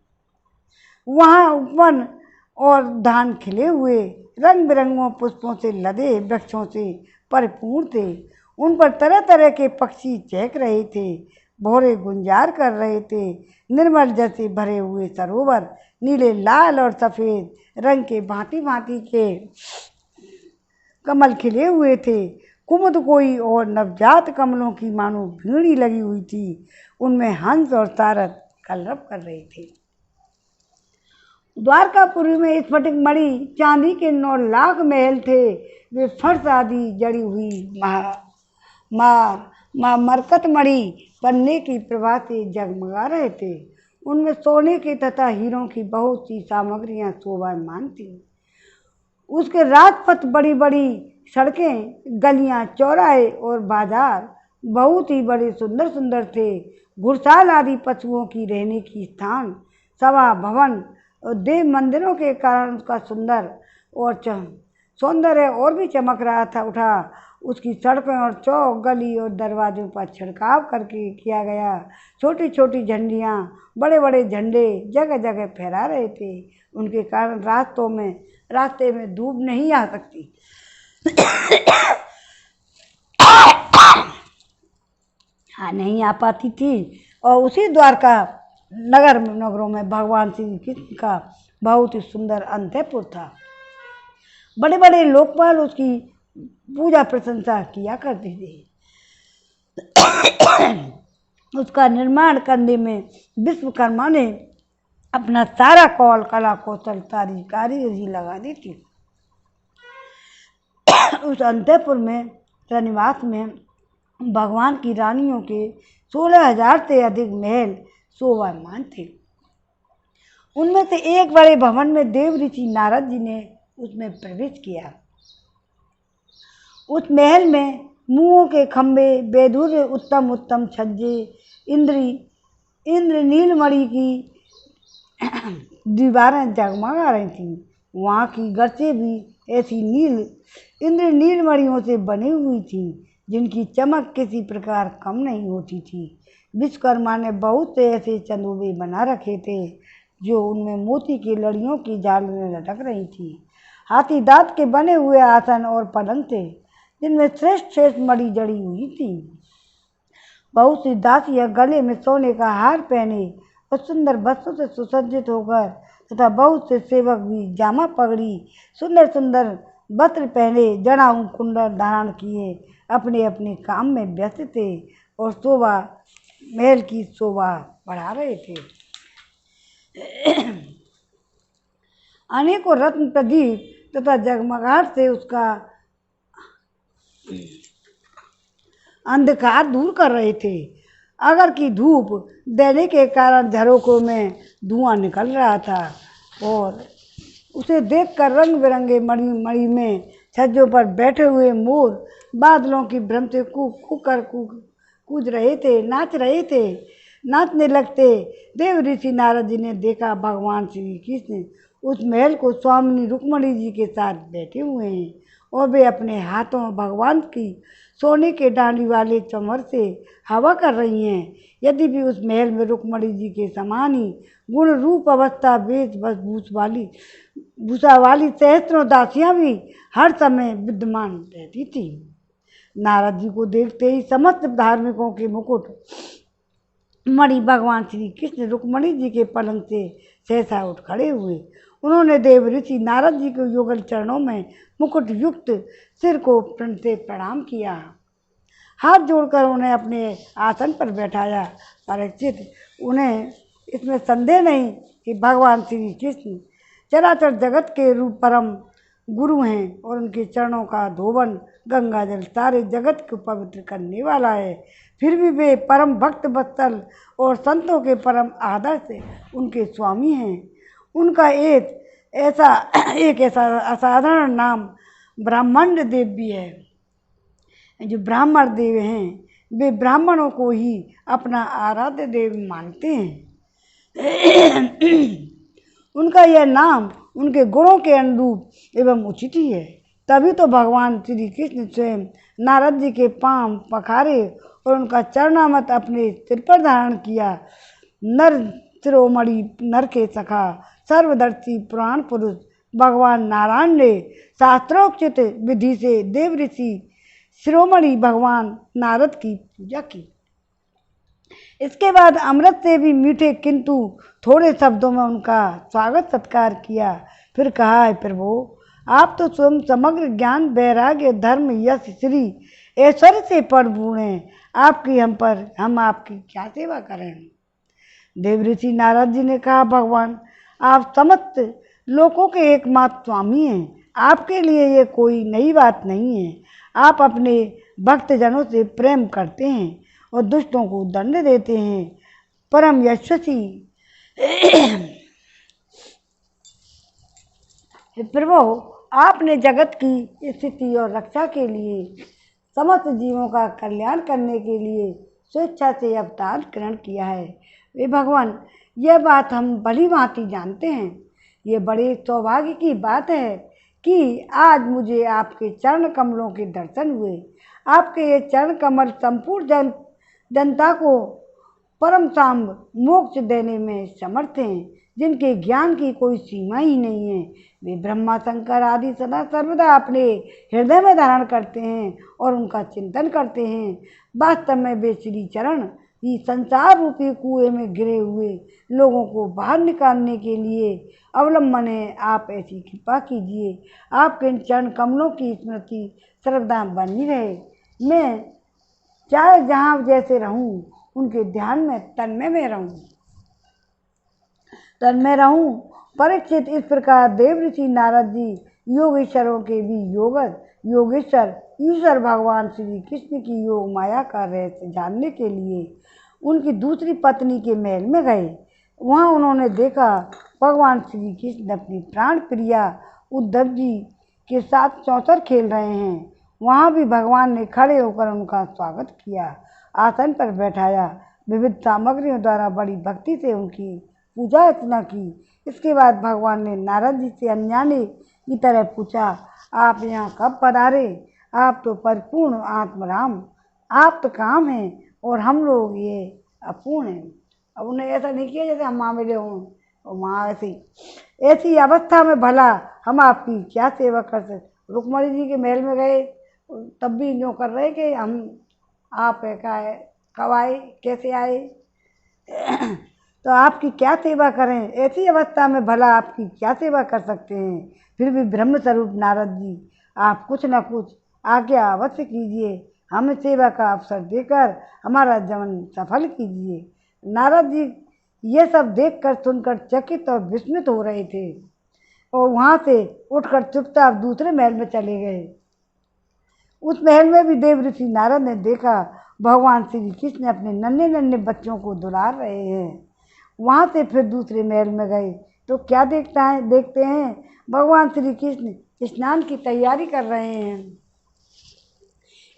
वहाँ वन और धान खिले हुए, रंग बिरंगों पुष्पों से लदे वृक्षों से परिपूर्ण थे। उन पर तरह तरह के पक्षी चहक रहे थे, भौरे गुंजार कर रहे थे। निर्मल जल से भरे हुए सरोवर नीले, लाल और सफ़ेद रंग के भांति भांति के कमल खिले हुए थे। कुमुद कोई और नवजात कमलों की मानो भीड़ी लगी हुई थी। उनमें हंस और सारद कलरव कर रहे थे। द्वारकापुरी में स्फटिक मणि चांदी के 9 लाख महल थे। वे फर्श आदि जड़ी हुई मरकत मणि पन्ने की प्रभा से जगमगा रहे थे। उनमें सोने के तथा हीरों की बहुत सी सामग्रियां शोभायमान थीं। उसके राजपथ, बड़ी बड़ी सड़कें, गलियां, चौराहे और बाजार बहुत ही बड़े सुंदर सुंदर थे। घुड़साल आदि पशुओं की रहने की स्थान, सभा भवन और देव मंदिरों के कारण उसका सौंदर्य और भी चमक रहा था। उसकी सड़कों और चौक, गली और दरवाजों पर छिड़काव करके किया गया। छोटी छोटी झंडियाँ, बड़े बड़े झंडे जगह जगह फहरा रहे थे। उनके कारण रास्ते में धूप नहीं आ सकती। नहीं आ पाती थी। और उसी द्वारका नगरों में भगवान श्री कृष्ण का बहुत ही सुंदर अंतःपुर था। बड़े बड़े लोकपाल उसकी पूजा प्रशंसा किया करते थे। उसका निर्माण करने में विश्वकर्मा ने अपना सारा कौल, कला, कौशल, सारी कारीगरी लगा दी थी। उस अंतःपुर में निवास में भगवान की रानियों के 16,000 से अधिक महल शोभायमान थे। उनमें से एक बड़े भवन में देव ऋषि नारद जी ने उसमें प्रवेश किया। उस महल में मुँहों के खंभे, बेधुर उत्तम उत्तम छज्जे, इंद्र नीलमणि की दीवारें जगमगा रही थीं। वहाँ की गरजें भी ऐसी इंद्र नीलमणियों से बनी हुई थीं जिनकी चमक किसी प्रकार कम नहीं होती थी। विश्वकर्मा ने बहुत से ऐसे चंदोबे बना रखे थे जो उनमें मोती की लड़ियों की झालरें लटक रही थी। हाथी दांत के बने हुए आसन और पलंग थे जिनमें श्रेष्ठ श्रेष्ठ मणि जड़ी हुई थी। बहुत सी दासियां गले में सोने का हार पहने और सुंदर वस्त्रों से सुसज्जित होकर तथा बहुत से सेवक भी जामा पगड़ी सुंदर सुंदर वस्त्र पहने जड़ाऊ कुंडल धारण किए अपने अपने काम में व्यस्त थे और शोभा महल की शोभा बढ़ा रहे थे। अनेकों रत्न प्रदीप तथा जगमगाहट से उसका अंधकार दूर कर रहे थे। अगर की धूप देने के कारण झरोकों में धुआं निकल रहा था और उसे देखकर रंग बिरंगे मणि में छज्जों पर बैठे हुए मोर बादलों की भ्रम से कूद रहे थे, नाच रहे थे। नाचने लगते देव ऋषि नारद जी ने देखा भगवान श्री कृष्ण उस महल को स्वामिनी रुक्मणी जी के साथ बैठे हुए हैं और वे अपने हाथों भगवान की सोने के डांडी वाले चमर से हवा कर रही हैं। यदि भी उस महल में रुक्मणी जी के समान ही गुण रूप अवस्था वेश भूषा वाली सहस्त्रों दासियां भी हर समय विद्यमान रहती थी। नारद जी को देखते ही समस्त धार्मिकों के मुकुट मणि भगवान श्री कृष्ण रुक्मणी जी के पलंग से सहसा उठ खड़े हुए। उन्होंने देव ऋषि नारद जी के युगल चरणों में मुकुट युक्त सिर को से प्रणाम किया, हाथ जोड़कर उन्हें अपने आसन पर बैठाया। परीक्षित, उन्हें इसमें संदेह नहीं कि भगवान श्री कृष्ण चराचर जगत के रूप परम गुरु हैं और उनके चरणों का धोवन गंगा जल सारे जगत को पवित्र करने वाला है। फिर भी वे परम भक्त वत्सल और संतों के परम आदर से उनके स्वामी हैं। उनका एक ऐसा असाधारण नाम ब्राह्मण देव भी है। जो ब्राह्मण देव हैं वे ब्राह्मणों को ही अपना आराध्य देव मानते हैं। उनका यह नाम उनके गुणों के अनुरूप एवं उचित ही है। तभी तो भगवान श्री कृष्ण स्वयं नारद जी के पांव पखारे और उनका चरणामृत अपने सिर पर धारण किया। नर शिरोमणि नर के सखा सर्वदर्शी पुराण पुरुष भगवान नारायण ने शास्त्रोक्त विधि से देव ऋषि शिरोमणि भगवान नारद की पूजा की। इसके बाद अमृत से भी मीठे किंतु थोड़े शब्दों में उनका स्वागत सत्कार किया। फिर कहा, है प्रभु, आप तो स्वयं समग्र ज्ञान वैराग्य धर्म यश श्री ऐश्वर्य से परिपूर्ण हैं। हम आपकी क्या सेवा करें। देव ऋषि नारद जी ने कहा, भगवान, आप समस्त लोकों के एकमात्र स्वामी हैं। आपके लिए ये कोई नई बात नहीं है। आप अपने भक्तजनों से प्रेम करते हैं और दुष्टों को दंड देते हैं। परम यशस्वी प्रभु, आपने जगत की स्थिति और रक्षा के लिए समस्त जीवों का कल्याण करने के लिए स्वेच्छा से अवतार ग्रहण किया है। वे भगवान, यह बात हम भली भांति जानते हैं। ये बड़े सौभाग्य की बात है कि आज मुझे आपके चरण कमलों के दर्शन हुए। आपके ये चरण कमल संपूर्ण जनता को परम शाम मोक्ष देने में समर्थ हैं, जिनके ज्ञान की कोई सीमा ही नहीं है। वे ब्रह्मा शंकर आदि सदा सर्वदा अपने हृदय में धारण करते हैं और उनका चिंतन करते हैं। वास्तव में वे श्री चरण ही संसार रूपी कुएं में गिरे हुए लोगों को बाहर निकालने के लिए अवलंबन है। आप ऐसी कृपा कीजिए, आपके इन चरण कमलों की स्मृति सर्वदा बनी रहे। मैं चाहे जहाँ जैसे रहूं, उनके ध्यान में तन्मय रहूं। परीक्षित, इस प्रकार देव ऋषि नारद जी योगेश्वरों के भी योगेश्वर ईश्वर भगवान श्री कृष्ण की योग माया का रहस्य जानने के लिए उनकी दूसरी पत्नी के महल में गए। वहाँ उन्होंने देखा भगवान श्री कृष्ण अपनी प्राण प्रिया उद्धव जी के साथ चौसर खेल रहे हैं। वहाँ भी भगवान ने खड़े होकर उनका स्वागत किया, आसन पर बैठाया, विविध सामग्रियों द्वारा बड़ी भक्ति से उनकी पूजा अर्चना की। इसके बाद भगवान ने नारद जी से अनजाने की तरह पूछा, आप यहाँ कब पधारे? आप तो परिपूर्ण आत्मराम, आप तो काम हैं और हम लोग ये अपूर्ण हैं। अब उन्हें ऐसा नहीं किया जैसे हम मामले हों और माँ ऐसी अवस्था में भला हम आपकी क्या सेवा कर सकते। रुक्मणी जी के महल में गए तब भी जो कर रहे कि हम आप का है, कब आए, कैसे आए, तो आपकी क्या सेवा करें। ऐसी अवस्था में भला आपकी क्या सेवा कर सकते हैं। फिर भी ब्रह्म स्वरूप नारद जी, आप कुछ न कुछ आज्ञा अवश्य कीजिए, हमें सेवा का अवसर देकर हमारा जीवन सफल कीजिए। नारद जी ये सब देखकर सुनकर चकित और विस्मित हो रहे थे और वहाँ से उठकर चुपचाप दूसरे महल में चले गए। उस महल में भी देव ऋषि नारद ने देखा भगवान श्री कृष्ण अपने नन्हे नन्हे बच्चों को दुलार रहे हैं। वहाँ से फिर दूसरे महल में गए तो क्या देखते हैं भगवान श्री कृष्ण स्नान की तैयारी कर रहे हैं।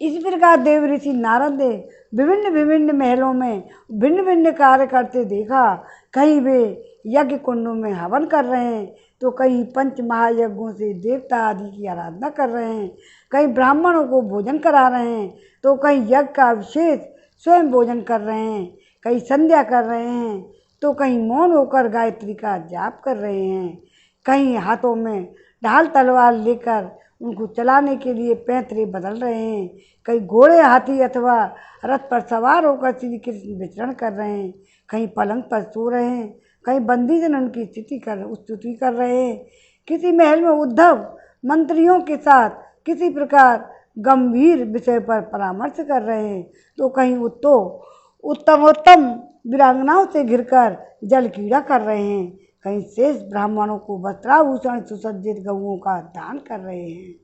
इसी प्रकार देव ऋषि नारद ने विभिन्न विभिन्न महलों में भिन्न भिन्न कार्य करते देखा। कहीं वे यज्ञ कुंडों में हवन कर रहे हैं तो कहीं पंच महायज्ञों से देवता आदि की आराधना कर रहे हैं, कहीं ब्राह्मणों को भोजन करा रहे हैं तो कहीं यज्ञ का विशेष स्वयं भोजन कर रहे हैं, कहीं संध्या कर रहे हैं तो कहीं मौन होकर गायत्री का जाप कर रहे हैं, कहीं हाथों में ढाल तलवार लेकर उनको चलाने के लिए पैंतरे बदल रहे हैं, कहीं घोड़े हाथी अथवा रथ पर सवार होकर श्री कृष्ण विचरण कर रहे हैं, कहीं पलंग पर सो रहे हैं, कहीं बंदीजन उनकी स्तुति कर रहे हैं। किसी महल में उद्धव मंत्रियों के साथ किसी प्रकार गंभीर विषय पर परामर्श कर रहे हैं तो कहीं उत्तमोत्तम वीरांगनाओं से घिरकर जल क्रीड़ा कर रहे हैं, कहीं शेष ब्राह्मणों को वस्त्राभूषण सुसज्जित गऊओं का दान कर रहे हैं।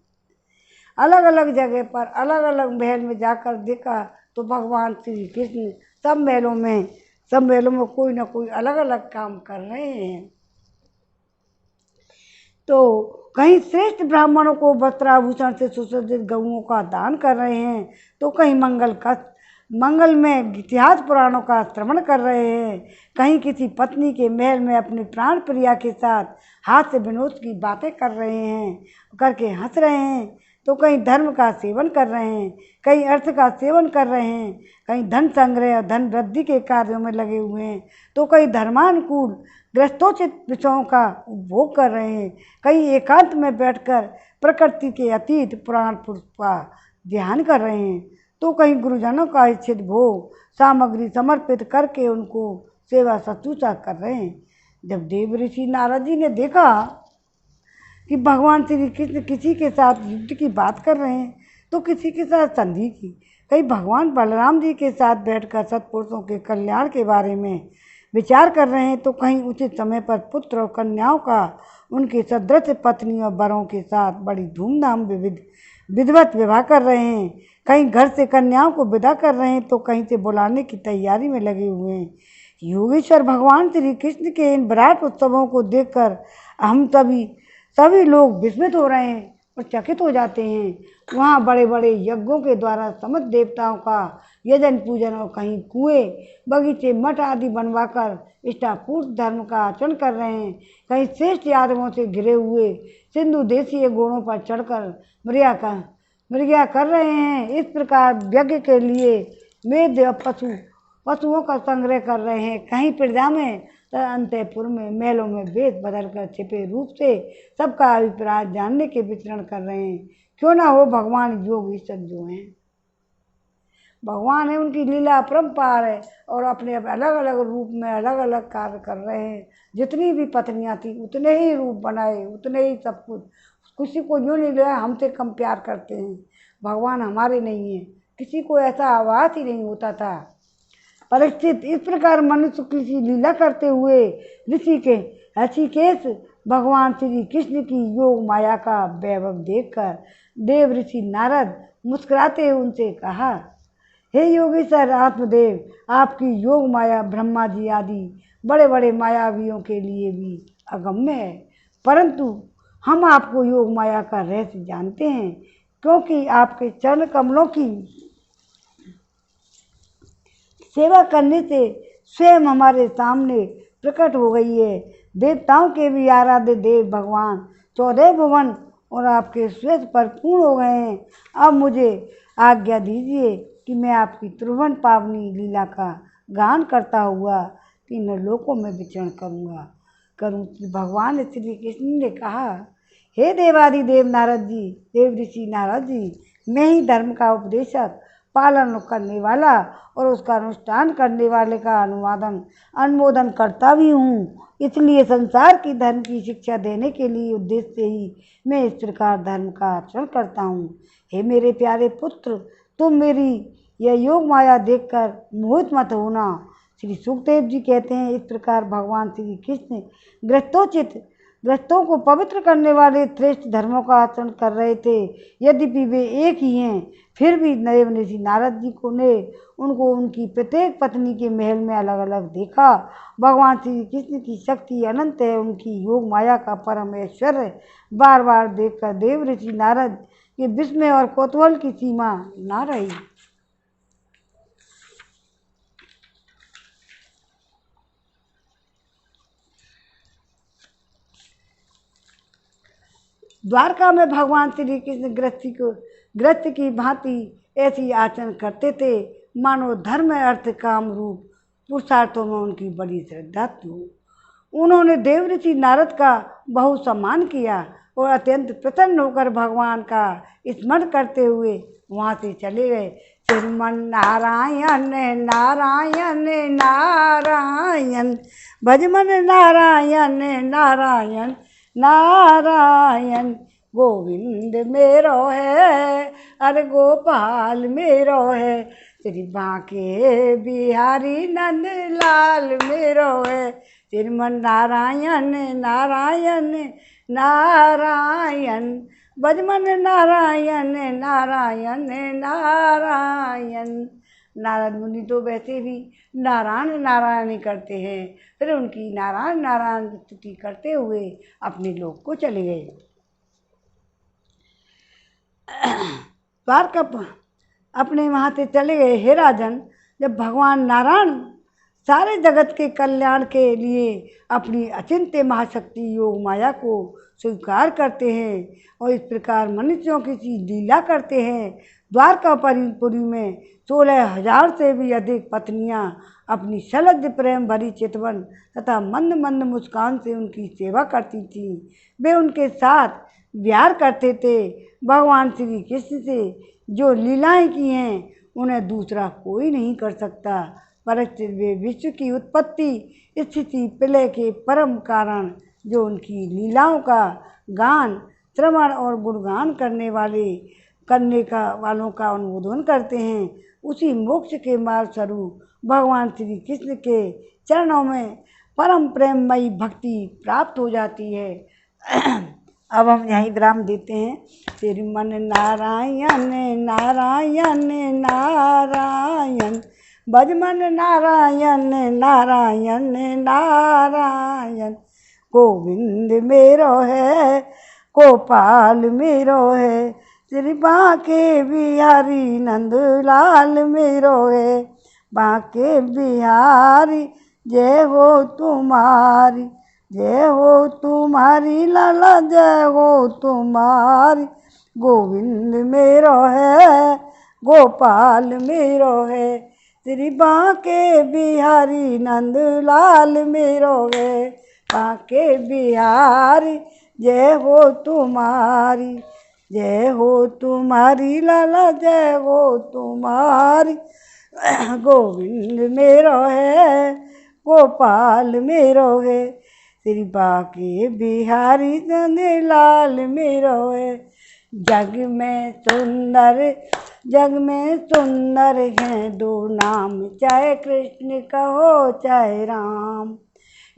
अलग अलग जगह पर अलग अलग महल में जाकर देखा तो भगवान श्री कृष्ण सब महलों में कोई ना कोई अलग अलग काम कर रहे हैं। तो कहीं श्रेष्ठ ब्राह्मणों को वस्त्राभूषण से सुसज्जित गऊओं का दान कर रहे हैं तो कहीं मंगल में इतिहास पुराणों का श्रवण कर रहे हैं, कहीं किसी पत्नी के महल में अपनी प्राण प्रिया के साथ हास्य विनोद की बातें कर रहे हैं, करके हंस रहे हैं तो कहीं धर्म का सेवन कर रहे हैं, कहीं अर्थ का सेवन कर रहे हैं, कहीं धन संग्रह और धन वृद्धि के कार्यों में लगे हुए हैं तो कहीं धर्मानुकूल गृहस्थोचित विषयों का उपभोग कर रहे हैं, कहीं एकांत में बैठकर प्रकृति के अतीत पुराण पुरुष का ध्यान कर रहे हैं तो कहीं गुरुजनों का इच्छित भोग सामग्री समर्पित करके उनको सेवा शुश्रूषा कर रहे हैं। जब देव ऋषि नारद जी ने देखा कि भगवान श्री कृष्ण किसी के साथ युद्ध की बात कर रहे हैं तो किसी के साथ संधि की, कहीं भगवान बलराम जी के साथ बैठकर सत्पुरुषों के कल्याण के बारे में विचार कर रहे हैं तो कहीं उचित समय पर पुत्र और कन्याओं का उनके सदृश पत्नी और बरों के साथ बड़ी धूमधाम विधिवत विवाह कर रहे हैं, कहीं घर से कन्याओं को विदा कर रहे हैं तो कहीं से बुलाने की तैयारी में लगे हुए हैं। योगेश्वर भगवान श्री कृष्ण के इन विराट उत्सवों को देखकर हम सभी लोग विस्मित हो रहे हैं और चकित हो जाते हैं। वहाँ बड़े बड़े यज्ञों के द्वारा समस्त देवताओं का यजन पूजन और कहीं कुएं बगीचे मठ आदि बनवाकर इष्टापूर्त धर्म का आचरण कर रहे हैं, कहीं श्रेष्ठ यादवों से घिरे हुए सिंधु देशीय घोड़ों पर चढ़कर मृग्या कर रहे हैं। इस प्रकार यज्ञ के लिए मेध पशुओं का संग्रह कर रहे हैं, कहीं प्रजा में अंतपुर में महलों में वेश बदलकर छिपे रूप से सबका अभिप्राय जानने के विचरण कर रहे हैं। क्यों ना हो भगवान योग ईश्वर जो हैं भगवान है, उनकी लीला अपरंपार है और अपने अलग अलग रूप में अलग अलग कार्य कर रहे हैं। जितनी भी पत्नियां थी उतने ही रूप बनाए, उतने ही सब कुछ, किसी को यूँ नहीं लिया हमसे कम प्यार करते हैं। भगवान हमारे नहीं हैं, किसी को ऐसा आवाज़ ही नहीं होता था। परीक्षित इस प्रकार मनुष्य की लीला करते हुए ऋषिकेश भगवान श्री कृष्ण की योग माया का वैभव देखकर देव ऋषि नारद मुस्कुराते उनसे कहा, हे योगेश्वर आत्मदेव, आपकी योग माया ब्रह्मा जी आदि बड़े बड़े मायावियों के लिए भी अगम्य है, परंतु हम आपको योग माया का रहस्य जानते हैं क्योंकि आपके चरण कमलों की सेवा करने से स्वयं हमारे सामने प्रकट हो गई है। देवताओं के भी आराध्य देव भगवान 14 भुवन और आपके श्वेत पर पूर्ण हो गए हैं। अब मुझे आज्ञा दीजिए कि मैं आपकी त्रिभुवन पावनी लीला का गान करता हुआ तीनों लोकों में विचरण करूं। भगवान श्री कृष्ण ने कहा, हे देवादिदेव नारद जी, देव ऋषि नारद जी, मैं ही धर्म का उपदेशक, पालन करने वाला और उसका अनुष्ठान करने वाले का अनुमोदन करता भी हूँ। इसलिए संसार की धर्म की शिक्षा देने के लिए उद्देश्य से ही मैं इस प्रकार धर्म का आचरण करता हूँ। हे मेरे प्यारे पुत्र, तुम मेरी यह योग माया देखकर मोहित मत होना। श्री सुखदेव जी कहते हैं, इस प्रकार भगवान श्री कृष्ण ग्रस्तों को पवित्र करने वाले श्रेष्ठ धर्मों का आचरण कर रहे थे। यद्यपि वे एक ही हैं, फिर भी देव ऋषि नारद जी ने उनको उनकी प्रत्येक पत्नी के महल में अलग अलग देखा। भगवान श्री कृष्ण की शक्ति अनंत है, उनकी योग माया का परम ऐश्वर्य बार बार देखकर देव ऋषि नारद के विस्मय और कौतूहल की सीमा न रही। द्वारका में भगवान श्री कृष्ण गृहस्थ की भांति ऐसी आचरण करते थे मानो धर्म अर्थ काम रूप पुरुषार्थों में उनकी बड़ी श्रद्धा थी। उन्होंने देव ऋषि नारद का बहुत सम्मान किया और अत्यंत प्रसन्न होकर भगवान का स्मरण करते हुए वहाँ से चले गए। श्रीमन नारायण नारायण नारायण, भजमन नारायण नारायण नारायण, गोविंद मेरो है अरे गोपाल मेरो है, श्री बांके बिहारी नंद लाल मेरो है। श्रीमन नारायण नारायण नारायण, भजमन नारायण नारायण नारायण। नारद मुनि तो वैसे भी नारायण नारायण ही करते हैं, फिर उनकी नारायण नारायण की स्तुति करते हुए अपने लोक को चले गए। द्वारका अपने वहाँ से चले गए। हे राजन, जब भगवान नारायण सारे जगत के कल्याण के लिए अपनी अचिंत्य महाशक्ति योग माया को स्वीकार करते हैं और इस प्रकार मनुष्यों की लीला करते हैं, द्वारकापुरी में 16,000 से भी अधिक पत्नियां अपनी सलज्ज प्रेम भरी चितवन तथा मंद मंद मुस्कान से उनकी सेवा करती थीं। वे उनके साथ विहार करते थे। भगवान श्री कृष्ण से जो लीलाएं की हैं उन्हें दूसरा कोई नहीं कर सकता, परंतु वे विश्व की उत्पत्ति स्थिति प्रलय के परम कारण जो उनकी लीलाओं का गान श्रवण और गुणगान करने वालों का अनुमोदन करते हैं, उसी मोक्ष के मार्ग स्वरूप भगवान श्री कृष्ण के चरणों में परम प्रेममयी भक्ति प्राप्त हो जाती है। अब हम यहीं विराम देते हैं। श्रीमन नारायण नारायण नारायण, भजमन नारायण नारायण नारायण, गोविंद मेरो है गोपाल मेरो है, श्री बांके बिहारी नंदलाल मेरो है। बांके बिहारी जय हो तुम्हारी, जय हो तुम्हारी लाला जय हो तुम्हारी, गोविंद मेरो है गोपाल मेरो है, श्री बांके बिहारी नंदलाल मेरो है। बांके बिहारी जय हो तुम्हारी, जय हो तुम्हारी लाला जय हो तुम्हारी, गोविंद मेरो है गोपाल मेरो है, श्री बांके बिहारी नंदलाल मेरो है। जग में सुंदर हैं दो नाम, चाहे कृष्ण कहो चाहे राम।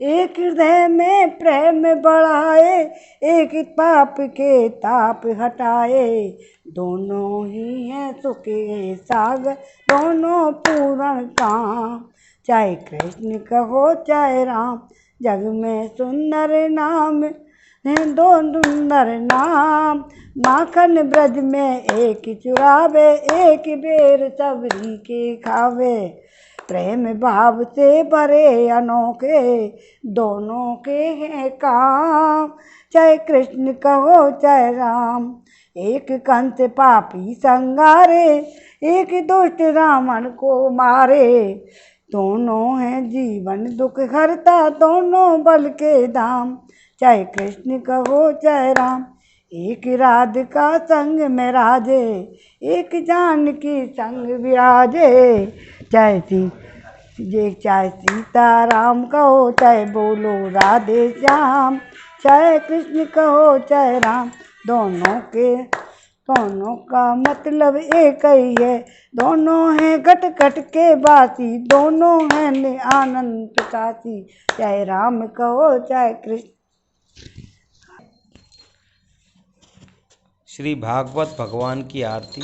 एक हृदय में प्रेम बढ़ाए, एक पाप के ताप हटाए, दोनों ही हैं सुख के सागर दोनों पूर्ण काम। चाहे कृष्ण कहो चाहे राम, जग में सुंदर नाम हैं दो सुंदर नाम। माखन ब्रज में एक चुरावे, एक बेर सबरी के खावे, प्रेम भाव से भरे अनोखे दोनों के हैं काम। चाहे कृष्ण कहो चाहे राम। एक कंस पापी संगारे, एक दुष्ट रावण को मारे। दोनों हैं जीवन दुख हरता, दोनों बल के धाम। चाहे कृष्ण कहो चाहे राम। एक राधिका संग में राजे, एक जानकी संग विराजे। चाहे सीताराम कहो चाहे बोलो राधे श्याम। चाहे कृष्ण कहो चाहे राम, दोनों का मतलब एक ही है। दोनों हैं घट घट के बासी, दोनों हैं आनंद काशी। चाहे राम कहो चाहे कृष्ण। श्री भागवत भगवान की आरती।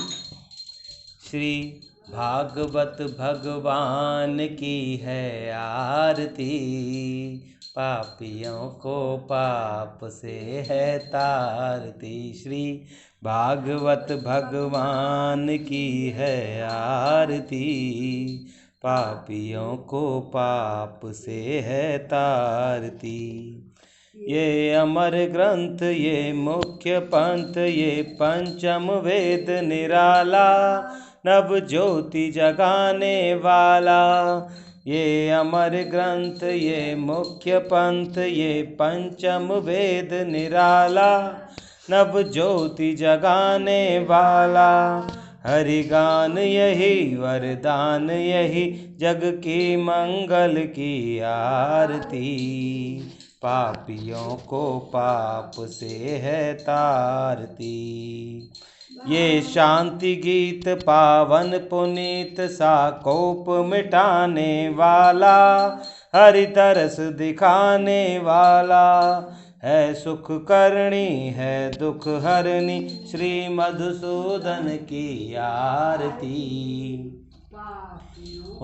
श्री भागवत भगवान की है आरती, पापियों को पाप से है तारती। श्री भागवत भगवान की है आरती, पापियों को पाप से है तारती। ये अमर ग्रंथ ये मुख्य पंथ, ये पंचम वेद निराला, नव ज्योति जगाने वाला। ये अमर ग्रंथ ये मुख्य पंथ, ये पंचम वेद निराला, नव ज्योति जगाने वाला। हरि गान यही वरदान यही, जग की मंगल की आरती। पापियों को पाप से है तारती। ये शांति गीत पावन पुनीत सा, कोप मिटाने वाला, हरि तरस दिखाने वाला। है सुख करणी है दुख हरणी, श्री मधुसूदन की आरती।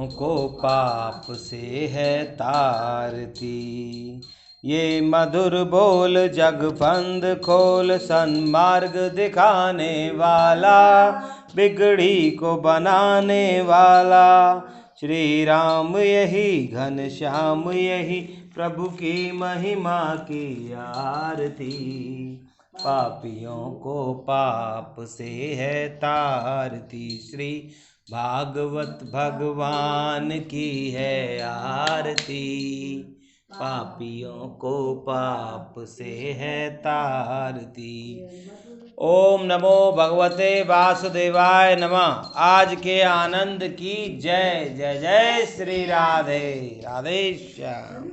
को पाप से है तारती। ये मधुर बोल जग बंद खोल, सन्मार्ग दिखाने वाला, बिगड़ी को बनाने वाला। श्री राम यही घन श्याम यही, प्रभु की महिमा की आरती। पापियों को पाप से है तारती। श्री भागवत भगवान की है आरती, पापियों को पाप से है तारती। ओम नमो भगवते वासुदेवाय नमः। आज के आनंद की जय जय जय श्री राधे राधे श्याम।